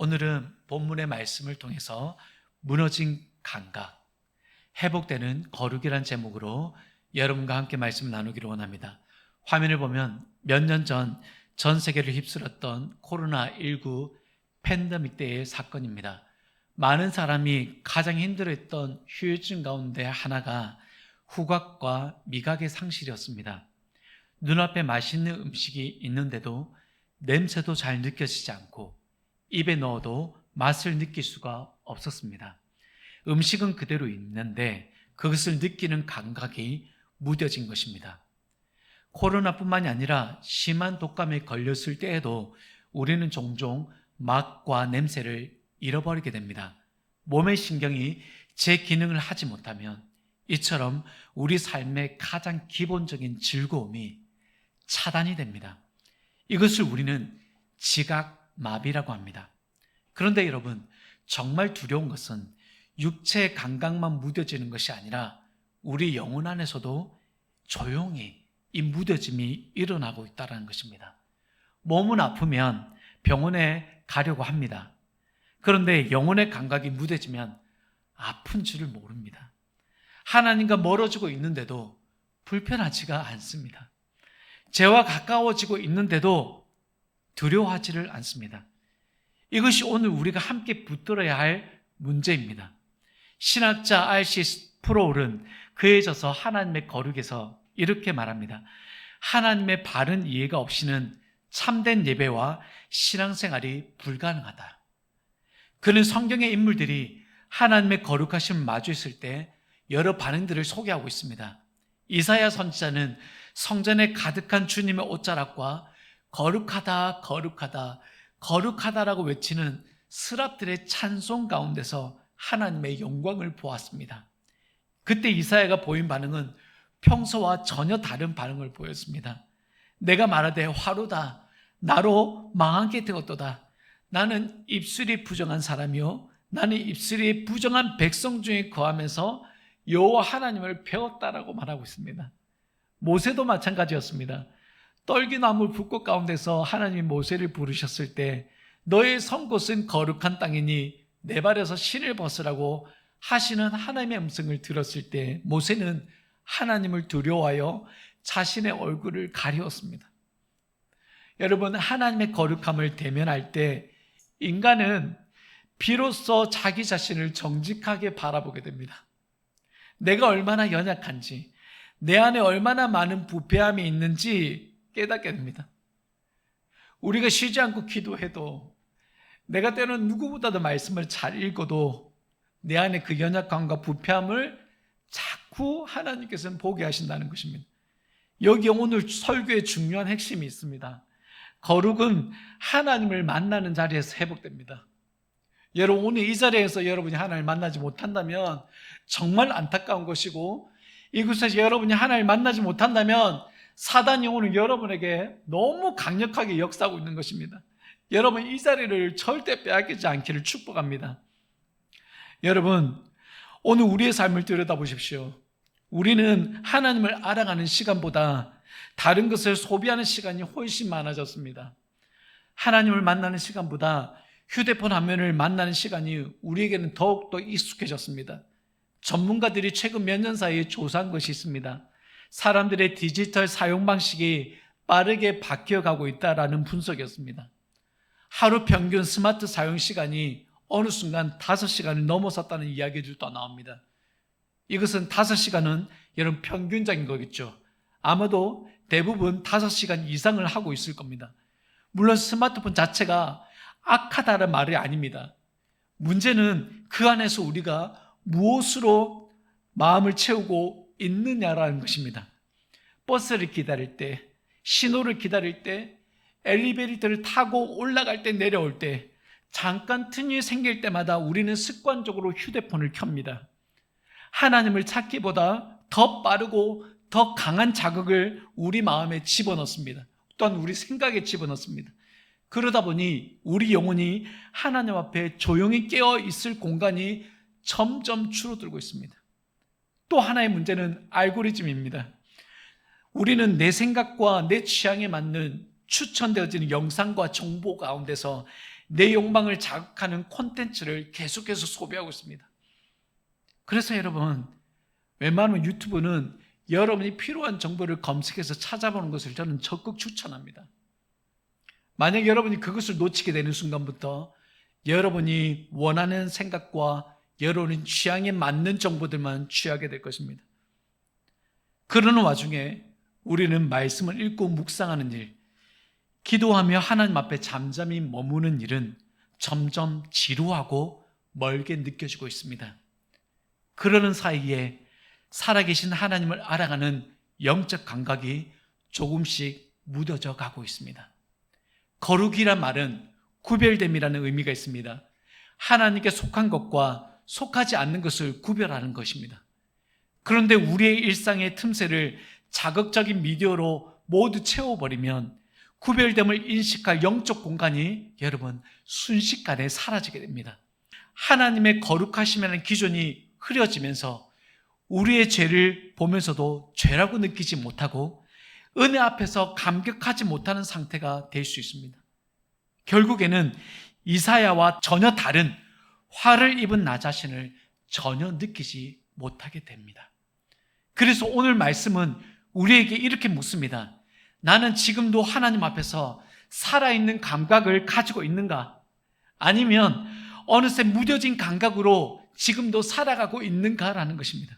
오늘은 본문의 말씀을 통해서 무너진 감각, 회복되는 거룩이란 제목으로 여러분과 함께 말씀 나누기를 원합니다. 화면을 보면 몇 년 전 세계를 휩쓸었던 코로나19 팬데믹 때의 사건입니다. 많은 사람이 가장 힘들어했던 후유증 가운데 하나가 후각과 미각의 상실이었습니다. 눈앞에 맛있는 음식이 있는데도 냄새도 잘 느껴지지 않고 입에 넣어도 맛을 느낄 수가 없었습니다. 음식은 그대로 있는데 그것을 느끼는 감각이 무뎌진 것입니다. 코로나뿐만이 아니라 심한 독감에 걸렸을 때에도 우리는 종종 맛과 냄새를 잃어버리게 됩니다. 몸의 신경이 제 기능을 하지 못하면 이처럼 우리 삶의 가장 기본적인 즐거움이 차단이 됩니다. 이것을 우리는 지각마비라고 합니다. 그런데 여러분, 정말 두려운 것은 육체의 감각만 무뎌지는 것이 아니라 우리 영혼 안에서도 조용히 이 무뎌짐이 일어나고 있다는 것입니다. 몸은 아프면 병원에 가려고 합니다. 그런데 영혼의 감각이 무뎌지면 아픈 줄을 모릅니다. 하나님과 멀어지고 있는데도 불편하지가 않습니다. 죄와 가까워지고 있는데도 두려워하지를 않습니다. 이것이 오늘 우리가 함께 붙들어야 할 문제입니다. 신학자 R.C. 프로울은 그에 져서 하나님의 거룩에서 이렇게 말합니다. 하나님의 바른 이해가 없이는 참된 예배와 신앙생활이 불가능하다. 그는 성경의 인물들이 하나님의 거룩하심을 마주했을 때 여러 반응들을 소개하고 있습니다. 이사야 선지자는 성전에 가득한 주님의 옷자락과 거룩하다, 거룩하다, 거룩하다라고 외치는 스랍들의 찬송 가운데서 하나님의 영광을 보았습니다. 그때 이사야가 보인 반응은 평소와 전혀 다른 반응을 보였습니다. 내가 말하되 화로다, 나로 망하게 되었도다. 나는 입술이 부정한 사람이요, 나는 입술이 부정한 백성 중에 거하면서 여호와 하나님을 배웠다라고 말하고 있습니다. 모세도 마찬가지였습니다. 떨기나무 붓꽃 가운데서 하나님이 모세를 부르셨을 때 너의 선 곳은 거룩한 땅이니 내 발에서 신을 벗으라고 하시는 하나님의 음성을 들었을 때 모세는 하나님을 두려워하여 자신의 얼굴을 가리웠습니다. 여러분, 하나님의 거룩함을 대면할 때 인간은 비로소 자기 자신을 정직하게 바라보게 됩니다. 내가 얼마나 연약한지, 내 안에 얼마나 많은 부패함이 있는지 깨닫게 됩니다. 우리가 쉬지 않고 기도해도, 내가 때로는 누구보다도 말씀을 잘 읽어도 내 안에 그 연약함과 부패함을 자꾸 하나님께서는 보게 하신다는 것입니다. 여기 오늘 설교의 중요한 핵심이 있습니다. 거룩은 하나님을 만나는 자리에서 회복됩니다. 여러분, 오늘 이 자리에서 여러분이 하나님을 만나지 못한다면 정말 안타까운 것이고, 이곳에서 여러분이 하나님을 만나지 못한다면 사단이 오늘 여러분에게 너무 강력하게 역사하고 있는 것입니다. 여러분, 이 자리를 절대 빼앗기지 않기를 축복합니다. 여러분, 오늘 우리의 삶을 들여다보십시오. 우리는 하나님을 알아가는 시간보다 다른 것을 소비하는 시간이 훨씬 많아졌습니다. 하나님을 만나는 시간보다 휴대폰 화면을 만나는 시간이 우리에게는 더욱더 익숙해졌습니다. 전문가들이 최근 몇 년 사이에 조사한 것이 있습니다. 사람들의 디지털 사용 방식이 빠르게 바뀌어가고 있다라는 분석이었습니다. 하루 평균 스마트 사용 시간이 어느 순간 5시간을 넘어섰다는 이야기들도 나옵니다. 이것은 5시간은 여러분 평균적인 거겠죠. 아마도 대부분 5시간 이상을 하고 있을 겁니다. 물론 스마트폰 자체가 악하다는 말이 아닙니다. 문제는 그 안에서 우리가 무엇으로 마음을 채우고 있느냐라는 것입니다. 버스를 기다릴 때, 신호를 기다릴 때, 엘리베이터를 타고 올라갈 때, 내려올 때, 잠깐 틈이 생길 때마다 우리는 습관적으로 휴대폰을 켭니다. 하나님을 찾기보다 더 빠르고 더 강한 자극을 우리 마음에 집어넣습니다. 또한 우리 생각에 집어넣습니다. 그러다 보니 우리 영혼이 하나님 앞에 조용히 깨어 있을 공간이 점점 줄어들고 있습니다. 또 하나의 문제는 알고리즘입니다. 우리는 내 생각과 내 취향에 맞는 추천되어지는 영상과 정보 가운데서 내 욕망을 자극하는 콘텐츠를 계속해서 소비하고 있습니다. 그래서 여러분, 웬만하면 유튜브는 여러분이 필요한 정보를 검색해서 찾아보는 것을 저는 적극 추천합니다. 만약 여러분이 그것을 놓치게 되는 순간부터 여러분이 원하는 생각과 여러분의 취향에 맞는 정보들만 취하게 될 것입니다. 그러는 와중에 우리는 말씀을 읽고 묵상하는 일, 기도하며 하나님 앞에 잠잠히 머무는 일은 점점 지루하고 멀게 느껴지고 있습니다. 그러는 사이에 살아계신 하나님을 알아가는 영적 감각이 조금씩 무뎌져 가고 있습니다. 거룩이란 말은 구별됨이라는 의미가 있습니다. 하나님께 속한 것과 속하지 않는 것을 구별하는 것입니다. 그런데 우리의 일상의 틈새를 자극적인 미디어로 모두 채워버리면 구별됨을 인식할 영적 공간이 여러분 순식간에 사라지게 됩니다. 하나님의 거룩하심이라는 기준이 흐려지면서 우리의 죄를 보면서도 죄라고 느끼지 못하고 은혜 앞에서 감격하지 못하는 상태가 될 수 있습니다. 결국에는 이사야와 전혀 다른 화를 입은 나 자신을 전혀 느끼지 못하게 됩니다. 그래서 오늘 말씀은 우리에게 이렇게 묻습니다. 나는 지금도 하나님 앞에서 살아있는 감각을 가지고 있는가? 아니면 어느새 무뎌진 감각으로 지금도 살아가고 있는가라는 것입니다.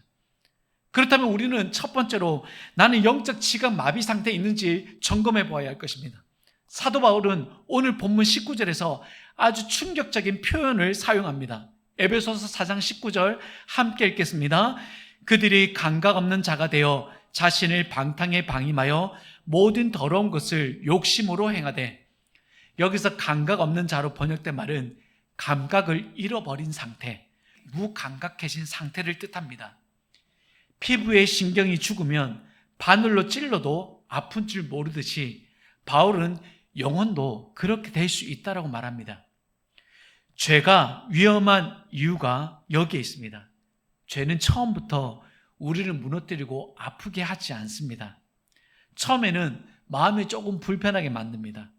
그렇다면 우리는 첫 번째로 나는 영적 지각 마비 상태에 있는지 점검해 보아야 할 것입니다. 사도 바울은 오늘 본문 19절에서 아주 충격적인 표현을 사용합니다. 에베소서 4장 19절 함께 읽겠습니다. 그들이 감각 없는 자가 되어 자신을 방탕에 방임하여 모든 더러운 것을 욕심으로 행하되, 여기서 감각 없는 자로 번역된 말은 감각을 잃어버린 상태, 무감각해진 상태를 뜻합니다. 피부의 신경이 죽으면 바늘로 찔러도 아픈 줄 모르듯이 바울은 영혼도 그렇게 될 수 있다고 말합니다. 죄가 위험한 이유가 여기에 있습니다. 죄는 처음부터 우리를 무너뜨리고 아프게 하지 않습니다. 처음에는 마음이 조금 불편하게 만듭니다.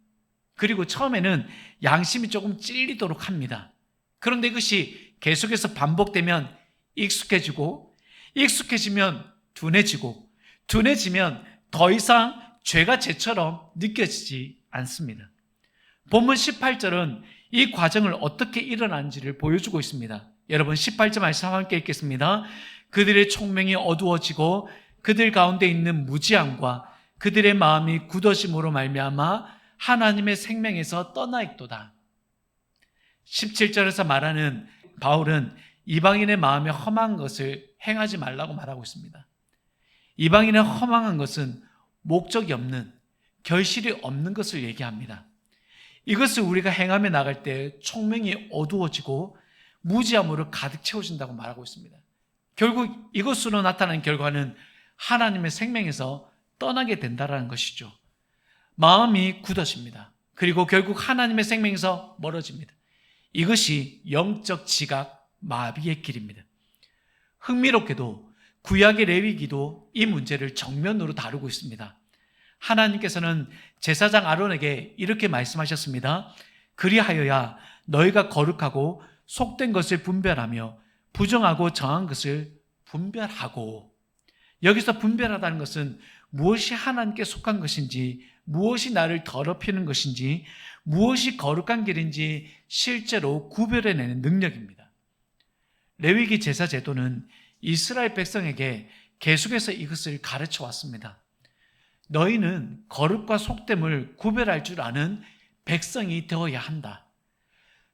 그리고 처음에는 양심이 조금 찔리도록 합니다. 그런데 이것이 계속해서 반복되면 익숙해지고, 익숙해지면 둔해지고, 둔해지면 더 이상 죄가 죄처럼 느껴지지 않습니다. 본문 18절은 이 과정을 어떻게 일어나는지를 보여주고 있습니다. 여러분 18절 말씀 함께 읽겠습니다. 그들의 총명이 어두워지고 그들 가운데 있는 무지함과 그들의 마음이 굳어짐으로 말미암아 하나님의 생명에서 떠나 있도다. 17절에서 말하는 바울은 이방인의 마음에 험한 것을 행하지 말라고 말하고 있습니다. 이방인의 허망한 것은 목적이 없는, 결실이 없는 것을 얘기합니다. 이것을 우리가 행하며 나갈 때 총명이 어두워지고 무지함으로 가득 채워진다고 말하고 있습니다. 결국 이것으로 나타나는 결과는 하나님의 생명에서 떠나게 된다는 것이죠. 마음이 굳어집니다. 그리고 결국 하나님의 생명에서 멀어집니다. 이것이 영적 지각 마비의 길입니다. 흥미롭게도 구약의 레위기도 이 문제를 정면으로 다루고 있습니다. 하나님께서는 제사장 아론에게 이렇게 말씀하셨습니다. 그리하여야 너희가 거룩하고 속된 것을 분별하며 부정하고 정한 것을 분별하고. 여기서 분별하다는 것은 무엇이 하나님께 속한 것인지, 무엇이 나를 더럽히는 것인지, 무엇이 거룩한 길인지 실제로 구별해내는 능력입니다. 레위기 제사 제도는 이스라엘 백성에게 계속해서 이것을 가르쳐 왔습니다. 너희는 거룩과 속됨을 구별할 줄 아는 백성이 되어야 한다.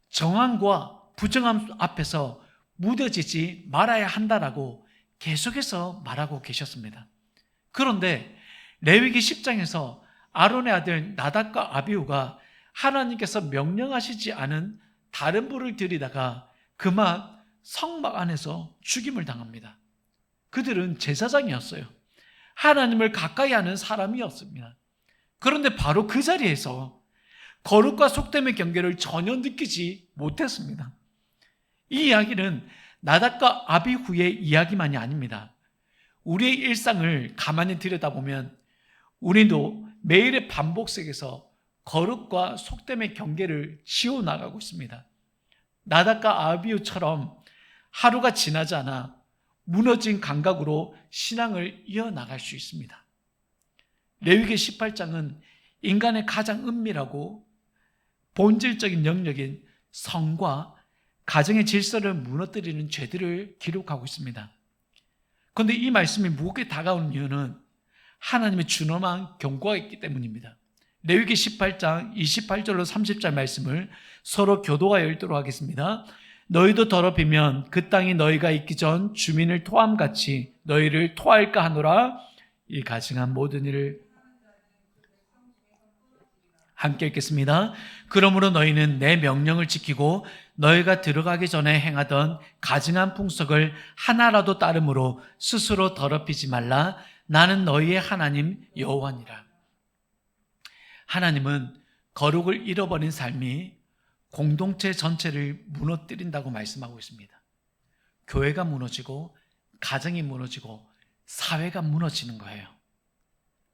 정함과 부정함 앞에서 무뎌지지 말아야 한다라고 계속해서 말하고 계셨습니다. 그런데 레위기 10장에서 아론의 아들 나답과 아비후가 하나님께서 명령하시지 않은 다른 불을 들이다가 그만 성막 안에서 죽임을 당합니다. 그들은 제사장이었어요. 하나님을 가까이 하는 사람이었습니다. 그런데 바로 그 자리에서 거룩과 속됨의 경계를 전혀 느끼지 못했습니다. 이 이야기는 나답과 아비후의 이야기만이 아닙니다. 우리의 일상을 가만히 들여다보면 우리도 매일의 반복 속에서 거룩과 속됨의 경계를 지워나가고 있습니다. 나답과 아비후처럼 하루가 지나지 않아 무너진 감각으로 신앙을 이어나갈 수 있습니다. 레위기 18장은 인간의 가장 은밀하고 본질적인 영역인 성과 가정의 질서를 무너뜨리는 죄들을 기록하고 있습니다. 그런데 이 말씀이 무겁게 다가오는 이유는 하나님의 준엄한 경고가 있기 때문입니다. 레위기 18장 28절로 30절 말씀을 서로 교도하여 읽도록 하겠습니다. 너희도 더럽히면 그 땅이 너희가 있기 전 주민을 토함같이 너희를 토할까 하노라. 이 가증한 모든 일을 함께 읽겠습니다. 그러므로 너희는 내 명령을 지키고 너희가 들어가기 전에 행하던 가증한 풍속을 하나라도 따름으로 스스로 더럽히지 말라. 나는 너희의 하나님 여호와니라. 하나님은 거룩을 잃어버린 삶이 공동체 전체를 무너뜨린다고 말씀하고 있습니다. 교회가 무너지고 가정이 무너지고 사회가 무너지는 거예요.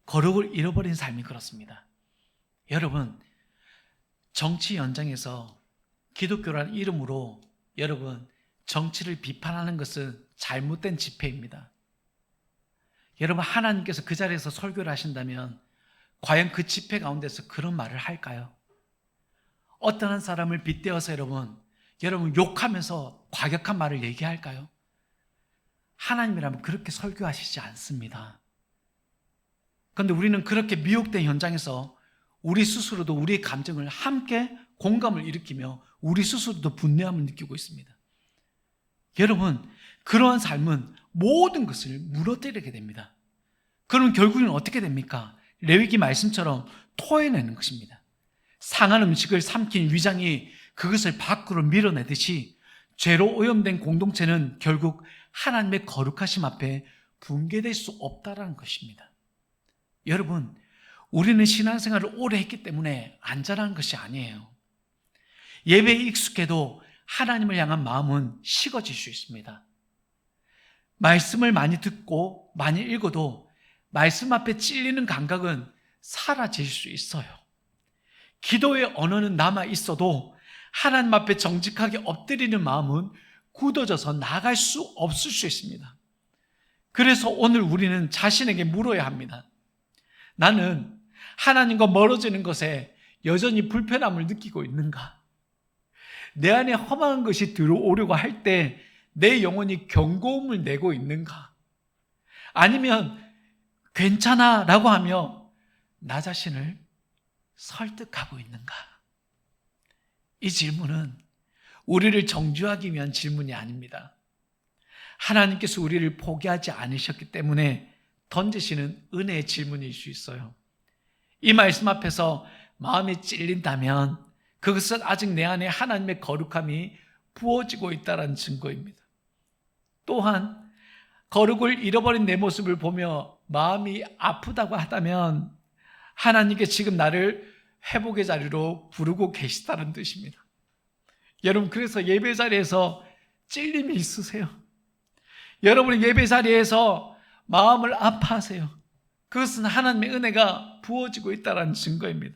거룩을 잃어버린 삶이 그렇습니다. 여러분, 정치 연장에서 기독교라는 이름으로 여러분 정치를 비판하는 것은 잘못된 집회입니다. 여러분, 하나님께서 그 자리에서 설교를 하신다면 과연 그 집회 가운데서 그런 말을 할까요? 어떤 한 사람을 빗대어서 여러분 욕하면서 과격한 말을 얘기할까요? 하나님이라면 그렇게 설교하시지 않습니다. 그런데 우리는 그렇게 미혹된 현장에서 우리 스스로도 우리의 감정을 함께 공감을 일으키며 우리 스스로도 분노함을 느끼고 있습니다. 여러분, 그러한 삶은 모든 것을 무너뜨리게 됩니다. 그럼 결국에는 어떻게 됩니까? 레위기 말씀처럼 토해내는 것입니다. 상한 음식을 삼킨 위장이 그것을 밖으로 밀어내듯이 죄로 오염된 공동체는 결국 하나님의 거룩하심 앞에 붕괴될 수 없다는 것입니다. 여러분, 우리는 신앙생활을 오래 했기 때문에 안전한 것이 아니에요. 예배에 익숙해도 하나님을 향한 마음은 식어질 수 있습니다. 말씀을 많이 듣고 많이 읽어도 말씀 앞에 찔리는 감각은 사라질 수 있어요. 기도의 언어는 남아 있어도 하나님 앞에 정직하게 엎드리는 마음은 굳어져서 나갈 수 없을 수 있습니다. 그래서 오늘 우리는 자신에게 물어야 합니다. 나는 하나님과 멀어지는 것에 여전히 불편함을 느끼고 있는가? 내 안에 험한 것이 들어오려고 할 때 내 영혼이 경고음을 내고 있는가? 아니면 괜찮아 라고 하며 나 자신을 설득하고 있는가? 이 질문은 우리를 정죄하기 위한 질문이 아닙니다. 하나님께서 우리를 포기하지 않으셨기 때문에 던지시는 은혜의 질문일 수 있어요. 이 말씀 앞에서 마음이 찔린다면 그것은 아직 내 안에 하나님의 거룩함이 부어지고 있다는 증거입니다. 또한 거룩을 잃어버린 내 모습을 보며 마음이 아프다고 하다면 하나님께 지금 나를 회복의 자리로 부르고 계시다는 뜻입니다. 여러분, 그래서 예배 자리에서 찔림이 있으세요? 여러분이 예배 자리에서 마음을 아파하세요. 그것은 하나님의 은혜가 부어지고 있다는 증거입니다.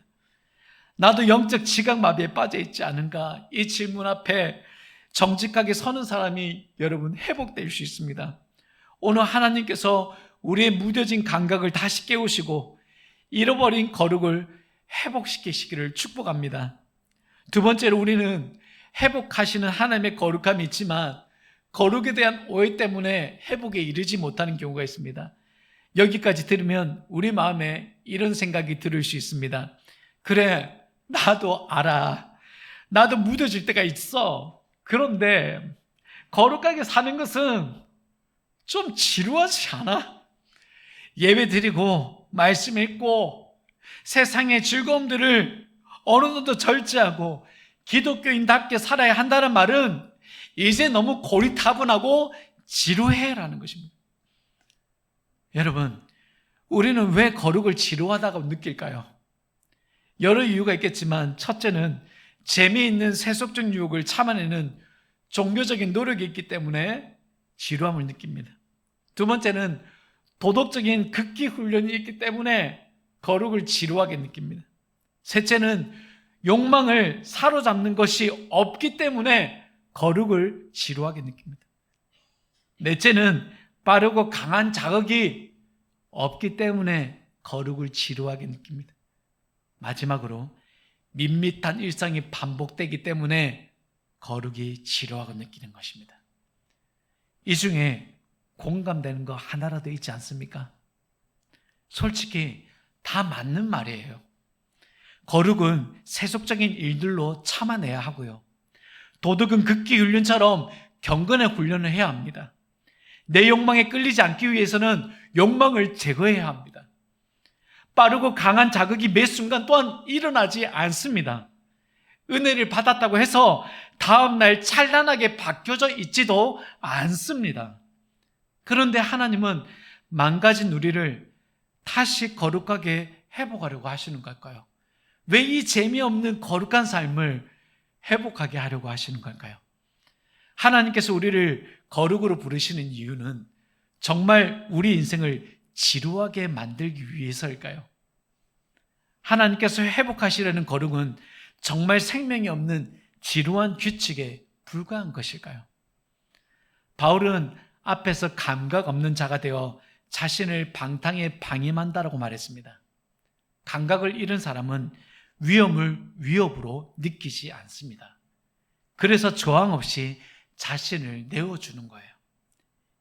나도 영적 지각마비에 빠져 있지 않은가? 이 질문 앞에 정직하게 서는 사람이 여러분 회복될 수 있습니다. 오늘 하나님께서 우리의 무뎌진 감각을 다시 깨우시고 잃어버린 거룩을 회복시키시기를 축복합니다. 두 번째로 우리는 회복하시는 하나님의 거룩함이 있지만 거룩에 대한 오해 때문에 회복에 이르지 못하는 경우가 있습니다. 여기까지 들으면 우리 마음에 이런 생각이 들을 수 있습니다. 그래, 나도 알아. 나도 무뎌질 때가 있어. 그런데 거룩하게 사는 것은 좀 지루하지 않아? 예배 드리고 말씀 읽고 세상의 즐거움들을 어느 정도 절제하고 기독교인답게 살아야 한다는 말은 이제 너무 고리타분하고 지루해라는 것입니다. 여러분, 우리는 왜 거룩을 지루하다고 느낄까요? 여러 이유가 있겠지만 첫째는 재미있는 세속적 유혹을 참아내는 종교적인 노력이 있기 때문에 지루함을 느낍니다. 두 번째는 도덕적인 극기 훈련이 있기 때문에 거룩을 지루하게 느낍니다. 셋째는 욕망을 사로잡는 것이 없기 때문에 거룩을 지루하게 느낍니다. 넷째는 빠르고 강한 자극이 없기 때문에 거룩을 지루하게 느낍니다. 마지막으로 밋밋한 일상이 반복되기 때문에 거룩이 지루하게 느끼는 것입니다. 이 중에 공감되는 거 하나라도 있지 않습니까? 솔직히 다 맞는 말이에요. 거룩은 세속적인 일들로 참아내야 하고요. 도덕은 극기 훈련처럼 경건의 훈련을 해야 합니다. 내 욕망에 끌리지 않기 위해서는 욕망을 제거해야 합니다. 빠르고 강한 자극이 매 순간 또한 일어나지 않습니다. 은혜를 받았다고 해서 다음날 찬란하게 바뀌어져 있지도 않습니다. 그런데 하나님은 망가진 우리를 다시 거룩하게 회복하려고 하시는 걸까요? 왜 이 재미없는 거룩한 삶을 회복하게 하려고 하시는 걸까요? 하나님께서 우리를 거룩으로 부르시는 이유는 정말 우리 인생을 지루하게 만들기 위해서일까요? 하나님께서 회복하시려는 거룩은 정말 생명이 없는 지루한 규칙에 불과한 것일까요? 바울은 앞에서 감각 없는 자가 되어 자신을 방탕에 방임한다라고 말했습니다. 감각을 잃은 사람은 위험을 위협으로 느끼지 않습니다. 그래서 저항 없이 자신을 내어주는 거예요.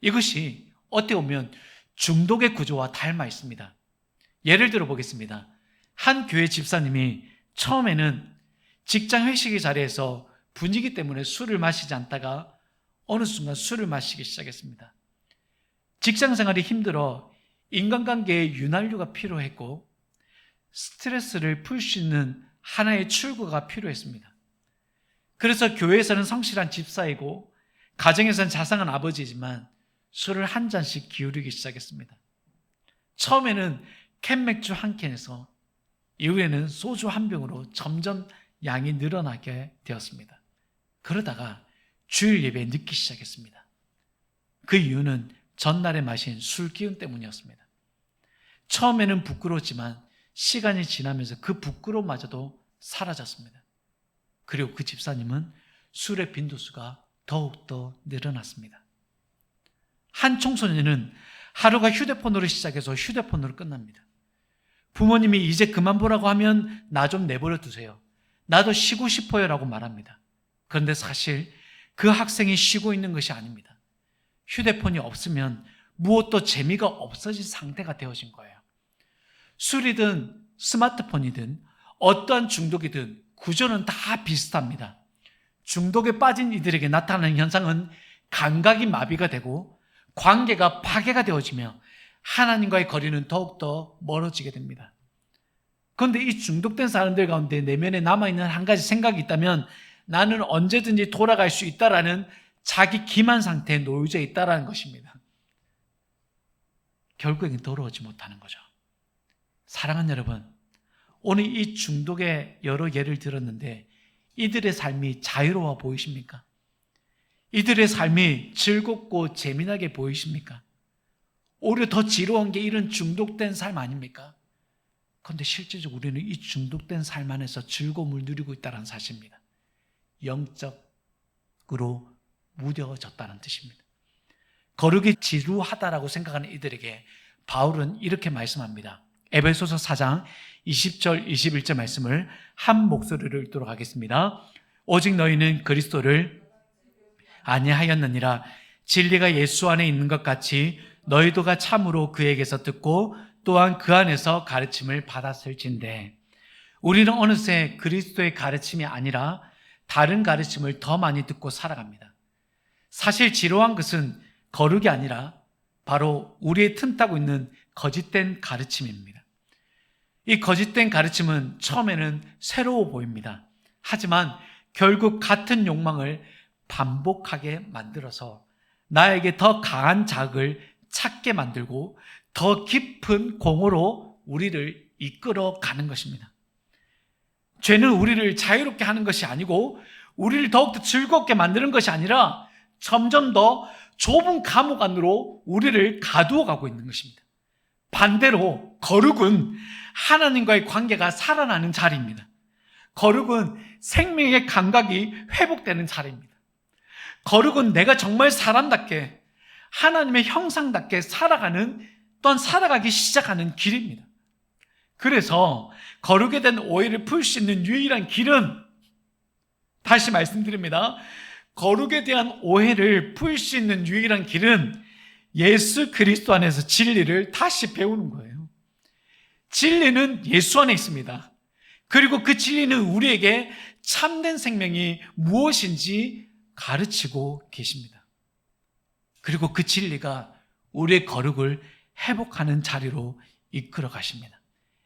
이것이 어떻게 보면 중독의 구조와 닮아 있습니다. 예를 들어 보겠습니다. 한 교회 집사님이 처음에는 직장 회식의 자리에서 분위기 때문에 술을 마시지 않다가 어느 순간 술을 마시기 시작했습니다. 직장 생활이 힘들어 인간관계에 윤활유가 필요했고 스트레스를 풀 수 있는 하나의 출구가 필요했습니다. 그래서 교회에서는 성실한 집사이고 가정에서는 자상한 아버지지만 술을 한 잔씩 기울이기 시작했습니다. 처음에는 캔맥주 한 캔에서 이후에는 소주 한 병으로 점점 양이 늘어나게 되었습니다. 그러다가 주일 예배에 늦기 시작했습니다. 그 이유는 전날에 마신 술 기운 때문이었습니다. 처음에는 부끄러웠지만 시간이 지나면서 그 부끄러움마저도 사라졌습니다. 그리고 그 집사님은 술의 빈도수가 더욱더 늘어났습니다. 한 청소년은 하루가 휴대폰으로 시작해서 휴대폰으로 끝납니다. 부모님이 이제 그만 보라고 하면 나 좀 내버려 두세요. 나도 쉬고 싶어요 라고 말합니다. 그런데 사실 그 학생이 쉬고 있는 것이 아닙니다. 휴대폰이 없으면 무엇도 재미가 없어진 상태가 되어진 거예요. 술이든 스마트폰이든 어떠한 중독이든 구조는 다 비슷합니다. 중독에 빠진 이들에게 나타나는 현상은 감각이 마비가 되고 관계가 파괴가 되어지며 하나님과의 거리는 더욱더 멀어지게 됩니다. 그런데 이 중독된 사람들 가운데 내면에 남아있는 한 가지 생각이 있다면 나는 언제든지 돌아갈 수 있다라는 자기 기만 상태에 놓여져 있다라는 것입니다. 결국엔 돌아오지 못하는 거죠. 사랑하는 여러분, 오늘 이 중독의 여러 예를 들었는데 이들의 삶이 자유로워 보이십니까? 이들의 삶이 즐겁고 재미나게 보이십니까? 오히려 더 지루한 게 이런 중독된 삶 아닙니까? 그런데 실제적으로 우리는 이 중독된 삶 안에서 즐거움을 누리고 있다는 사실입니다. 영적으로 무뎌졌다는 뜻입니다. 거룩이 지루하다라고 생각하는 이들에게 바울은 이렇게 말씀합니다. 에베소서 4장 20절 21절 말씀을 한 목소리로 읽도록 하겠습니다. 오직 너희는 그리스도를 아니하였느니라. 진리가 예수 안에 있는 것 같이 너희도가 참으로 그에게서 듣고 또한 그 안에서 가르침을 받았을진데 우리는 어느새 그리스도의 가르침이 아니라 다른 가르침을 더 많이 듣고 살아갑니다. 사실 지루한 것은 거룩이 아니라 바로 우리의 틈타고 있는 거짓된 가르침입니다. 이 거짓된 가르침은 처음에는 새로워 보입니다. 하지만 결국 같은 욕망을 반복하게 만들어서 나에게 더 강한 자극을 찾게 만들고 더 깊은 공허로 우리를 이끌어 가는 것입니다. 죄는 우리를 자유롭게 하는 것이 아니고 우리를 더욱더 즐겁게 만드는 것이 아니라 점점 더 좁은 감옥 안으로 우리를 가두어 가고 있는 것입니다. 반대로 거룩은 하나님과의 관계가 살아나는 자리입니다. 거룩은 생명의 감각이 회복되는 자리입니다. 거룩은 내가 정말 사람답게 하나님의 형상답게 살아가기 시작하는 길입니다. 그래서 거룩에 대한 오해를 풀 수 있는 유일한 길은, 다시 말씀드립니다, 거룩에 대한 오해를 풀 수 있는 유일한 길은 예수 그리스도 안에서 진리를 다시 배우는 거예요. 진리는 예수 안에 있습니다. 그리고 그 진리는 우리에게 참된 생명이 무엇인지 가르치고 계십니다. 그리고 그 진리가 우리의 거룩을 회복하는 자리로 이끌어 가십니다.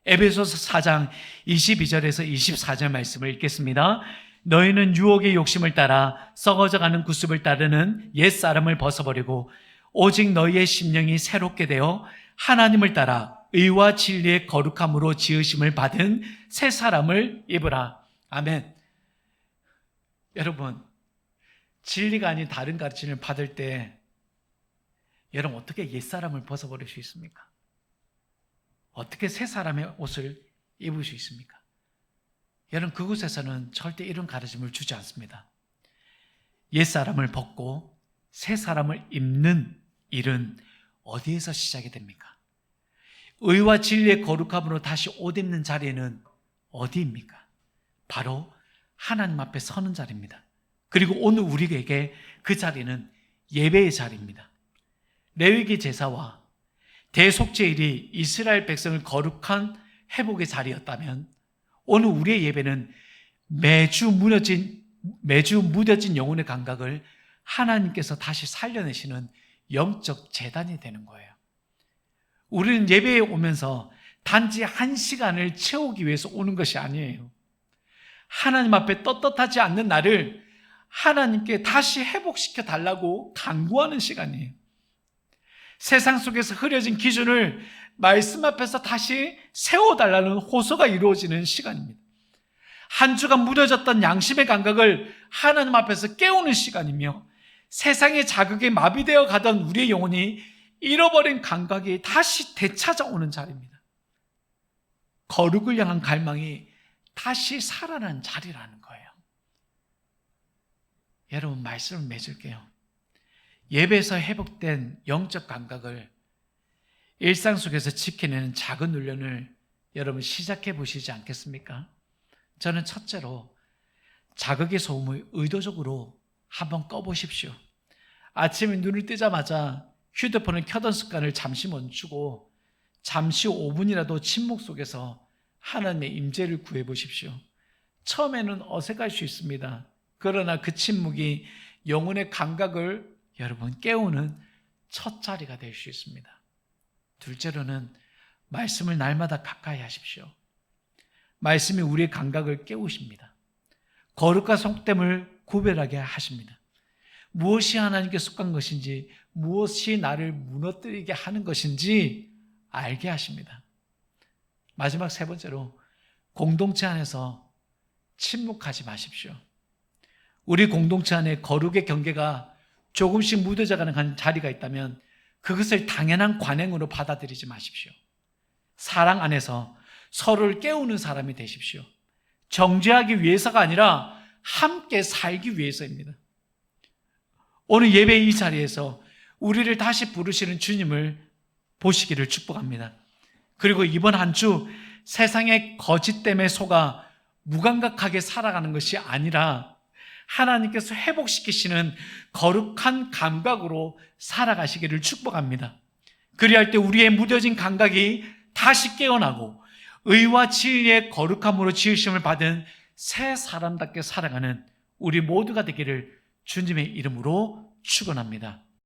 에베소서 4장 22절에서 24절 말씀을 읽겠습니다. 너희는 유혹의 욕심을 따라 썩어져가는 구습을 따르는 옛사람을 벗어버리고 오직 너희의 심령이 새롭게 되어 하나님을 따라 의와 진리의 거룩함으로 지으심을 받은 새 사람을 입으라. 아멘. 여러분, 진리가 아닌 다른 가르침을 받을 때 여러분 어떻게 옛사람을 벗어버릴 수 있습니까? 어떻게 새 사람의 옷을 입을 수 있습니까? 여러분, 그곳에서는 절대 이런 가르침을 주지 않습니다. 옛사람을 벗고 새 사람을 입는 일은 어디에서 시작이 됩니까? 의와 진리의 거룩함으로 다시 옷 입는 자리는 어디입니까? 바로 하나님 앞에 서는 자리입니다. 그리고 오늘 우리에게 그 자리는 예배의 자리입니다. 레위기 제사와 대속죄일이 이스라엘 백성을 거룩한 회복의 자리였다면 오늘 우리의 예배는 매주 무뎌진 영혼의 감각을 하나님께서 다시 살려내시는 영적 재단이 되는 거예요. 우리는 예배에 오면서 단지 한 시간을 채우기 위해서 오는 것이 아니에요. 하나님 앞에 떳떳하지 않는 나를 하나님께 다시 회복시켜 달라고 간구하는 시간이에요. 세상 속에서 흐려진 기준을 말씀 앞에서 다시 세워달라는 호소가 이루어지는 시간입니다. 한 주간 무뎌졌던 양심의 감각을 하나님 앞에서 깨우는 시간이며 세상의 자극에 마비되어 가던 우리의 영혼이 잃어버린 감각이 다시 되찾아오는 자리입니다. 거룩을 향한 갈망이 다시 살아난 자리라는 거예요. 여러분, 말씀을 맺을게요. 예배에서 회복된 영적 감각을 일상 속에서 지켜내는 작은 훈련을 여러분 시작해 보시지 않겠습니까? 저는 첫째로 자극의 소음을 의도적으로 한번 꺼보십시오. 아침에 눈을 뜨자마자 휴대폰을 켜던 습관을 잠시 멈추고 잠시 5분이라도 침묵 속에서 하나님의 임재를 구해보십시오. 처음에는 어색할 수 있습니다. 그러나 그 침묵이 영혼의 감각을 여러분 깨우는 첫 자리가 될 수 있습니다. 둘째로는 말씀을 날마다 가까이 하십시오. 말씀이 우리의 감각을 깨우십니다. 거룩과 속됨을 구별하게 하십니다. 무엇이 하나님께 속한 것인지, 무엇이 나를 무너뜨리게 하는 것인지 알게 하십니다. 마지막 세 번째로 공동체 안에서 침묵하지 마십시오. 우리 공동체 안에 거룩의 경계가 조금씩 무뎌져가는 자리가 있다면 그것을 당연한 관행으로 받아들이지 마십시오. 사랑 안에서 서로를 깨우는 사람이 되십시오. 정죄하기 위해서가 아니라 함께 살기 위해서입니다. 오늘 예배의 이 자리에서 우리를 다시 부르시는 주님을 보시기를 축복합니다. 그리고 이번 한 주 세상의 거짓 때문에 속아 무감각하게 살아가는 것이 아니라 하나님께서 회복시키시는 거룩한 감각으로 살아가시기를 축복합니다. 그리할 때 우리의 무뎌진 감각이 다시 깨어나고 의와 진리의 거룩함으로 지으심을 받은 새 사람답게 살아가는 우리 모두가 되기를 주님의 이름으로 축원합니다.